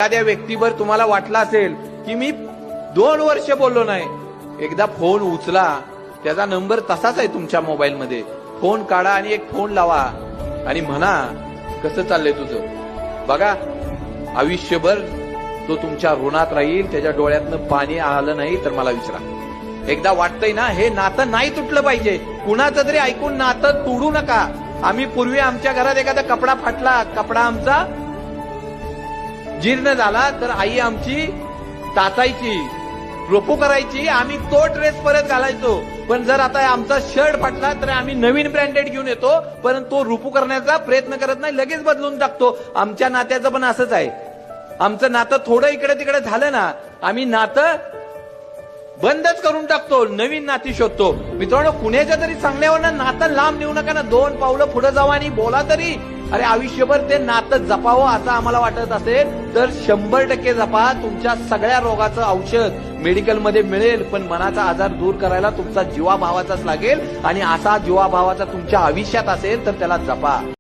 एखाद्या व्यक्तीवर तुम्हाला वाटलं असेल की मी 2 वर्ष बोललो नाही, एकदा फोन उचला, त्याचा नंबर तसाच आहे तुमच्या मोबाईल मध्ये, फोन काढा आणि एक फोन लावा आणि म्हणा कसं चाललंय तुझं. बघा आयुष्यभर तो तुमच्या ऋणात राहील, त्याच्या डोळ्यातनं पाणी आलं नाही तर मला विचारा. एकदा वाटतंय ना हे नातं नाही तुटलं पाहिजे, कुणाचं तरी ऐकून नातं तोडू नका. आम्ही पूर्वी आमच्या घरात एखादा कपडा फाटला, कपडा आमचा जीर्ण झाला तर आई आमची टाचायची, रोपू करायची, आम्ही तो ड्रेस परत घालायचो. पण जर आता आमचा शर्ट फाटला तर आम्ही नवीन ब्रँडेड घेऊन येतो, परंतु तो रुपू करण्याचा प्रयत्न करत नाही, लगेच बदलून टाकतो. आमच्या नात्याचं पण असंच आहे. आमचं नातं थोडं इकडे तिकडे झालं ना, आम्ही नातं बंदच करून टाकतो, नवीन नाती शोधतो. मित्रांनो, कुणाच्या तरी सांगण्यावर नातं लांब नेऊ नका ना, 2 पावलं पुढे जावा आणि बोला तरी. अरे आयुष्यभर ते नातं जपावं असं आम्हाला वाटत असेल तर 100% जपा. तुमच्या सगळ्या रोगाचं औषध मेडिकलमध्ये मिळेल, पण मनाचा आजार दूर करायला तुमचा जीवाभावाचाच लागेल. आणि असा जीवाभावाचा तुमच्या आयुष्यात असेल तर त्याला जपा.